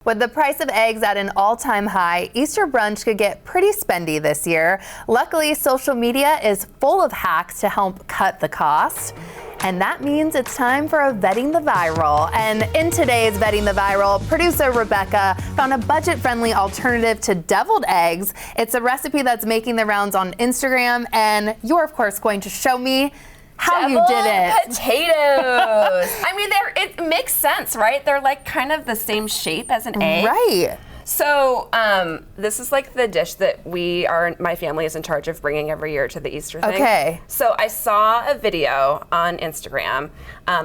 With the price of eggs at an all-time high, Easter brunch could get pretty spendy this year. Luckily, social media is full of hacks to help cut the cost. And that means it's time for a Vetting the Viral. And in today's Vetting the Viral, producer Rebecca found a budget-friendly alternative to deviled eggs. It's a recipe that's making the rounds on Instagram, and you're, of course, going to show me how you did it. Potatoes. I mean, it makes sense, right? They're like kind of the same shape as an egg. Right. So this is like the dish that my family is in charge of bringing every year to the Easter thing. Okay. So I saw a video on Instagram.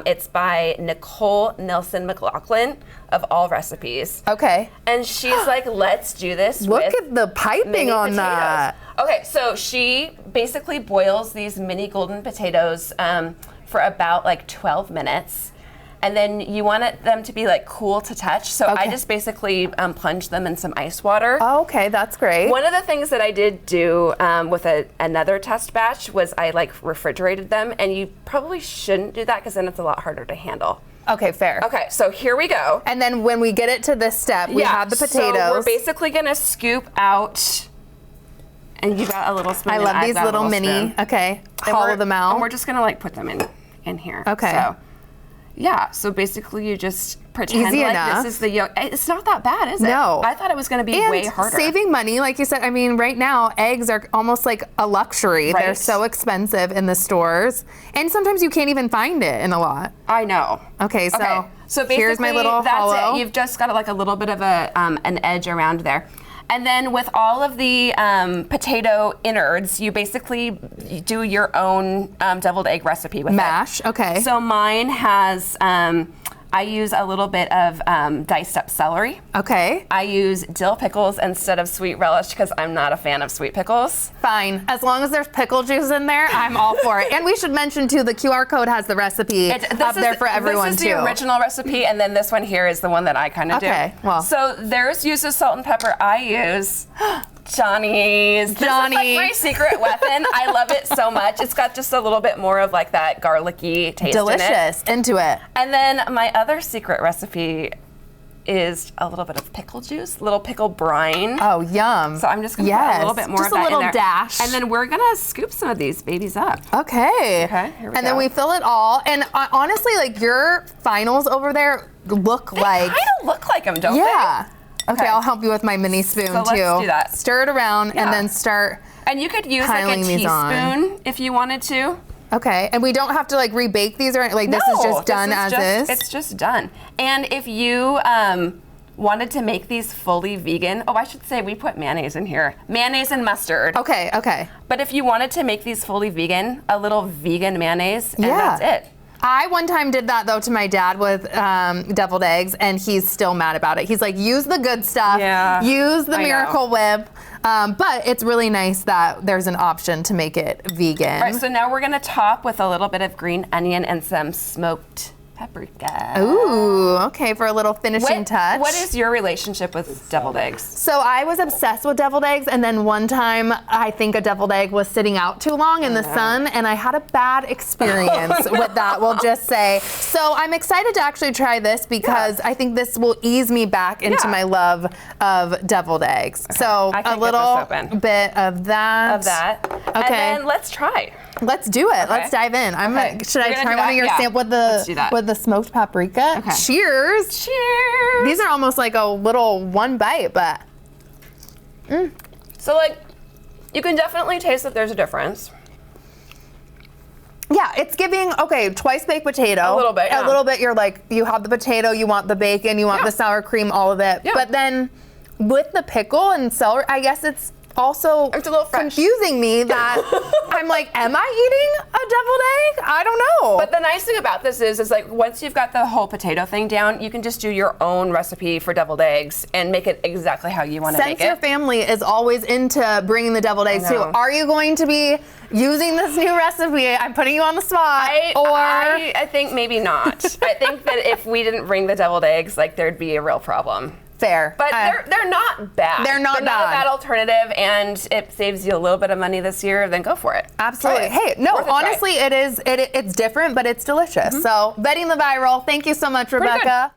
It's by Nicole Nelson McLaughlin of All Recipes. Okay. And she's like, let's do this. Look at the piping on potatoes. that. Okay, so she basically boils these mini golden potatoes for about like 12 minutes. And then you want them to be like cool to touch. So I just basically plunge them in some ice water. Oh, okay, that's great. One of the things that I did do with another test batch was I like refrigerated them, and you probably shouldn't do that because then it's a lot harder to handle. Okay, fair. Okay, so here we go. And then when we get it to this step, we have the potatoes. So we're basically gonna scoop out, and you got a little spoon. I love these little mini. Spoon. Okay, hollow them out. And we're just gonna like put them in here. Okay. So, yeah, so basically you just pretend Easy like enough. this is the yolk. It's not that bad, is it? No. I thought it was gonna be and way harder. Saving money, like you said, I mean, right now, eggs are almost like a luxury. Right. They're so expensive in the stores. And sometimes you can't even find it in a lot. I know. Okay, so basically, here's my little that's hollow. it. You've just got like a little bit of an edge around there. And then with all of the potato innards, you basically do your own deviled egg recipe with Mash, it. okay. So mine has, I use a little bit of diced up celery. Okay. I use dill pickles instead of sweet relish because I'm not a fan of sweet pickles. Fine. As long as there's pickle juice in there, I'm all for it. And we should mention, too, the QR code has the recipe up there for everyone, too. This is the original recipe, and then this one here is the one that I kind of do. Okay, well. So theirs uses salt and pepper. I use Johnny's. This is like my secret weapon. I love it so much. It's got just a little bit more of like that garlicky taste Delicious. in it. Into it. And then my other secret recipe is a little bit of pickle juice, little pickle brine. Oh, yum. So I'm just gonna put a little bit more just of that a little in there. dash. And then we're gonna scoop some of these babies up. Okay. Okay, here we And then go. we fill it all. And honestly, like your finals over there look like. They kind of look like them, don't they? Yeah. Okay, Okay. I'll help you with my mini spoon So let's too. do that. Stir it around and then start. And you could use like a piling these on. teaspoon if you wanted to. Okay, and we don't have to like rebake these or anything. Like this is just done as is. It's just done. And if you wanted to make these fully vegan, I should say we put mayonnaise in here. Mayonnaise and mustard. Okay, okay. But if you wanted to make these fully vegan, a little vegan mayonnaise, and that's it. I one time did that though to my dad with deviled eggs, and he's still mad about it. He's like, use the good stuff, use the Miracle Whip. But it's really nice that there's an option to make it vegan. All right, so now we're gonna top with a little bit of green onion and some smoked paprika. Ooh, okay, for a little finishing touch. What is your relationship with deviled eggs? So I was obsessed with deviled eggs, and then one time I think a deviled egg was sitting out too long in the sun, and I had a bad experience with that, we'll just say. So I'm excited to actually try this because I think this will ease me back into my love of deviled eggs. Okay. So a little bit of that. Okay. And then let's try. Let's do it. Okay. Let's dive in. Should I try one of your samples with the smoked paprika? Okay. Cheers. Cheers. These are almost like a little one bite, but. So like, you can definitely taste that there's a difference. Yeah, it's giving, twice baked potato. A little bit, yeah. A little bit, you're like, you have the potato, you want the bacon, you want the sour cream, all of it. Yeah. But then with the pickle and celery, I guess it's also a little confusing me that I'm like, am I eating a deviled egg? I don't know. But the nice thing about this is like once you've got the whole potato thing down, you can just do your own recipe for deviled eggs and make it exactly how you want to make it. Since your family is always into bringing the deviled eggs too, are you going to be using this new recipe? I'm putting you on the spot. I think maybe not. I think that if we didn't bring the deviled eggs, like there'd be a real problem. Fair. But they're not bad. They're not a bad alternative, and it saves you a little bit of money this year, then go for it. Absolutely. Hey, no, honestly, it's different, but it's delicious. So, Vetting the Viral, thank you so much, Rebecca.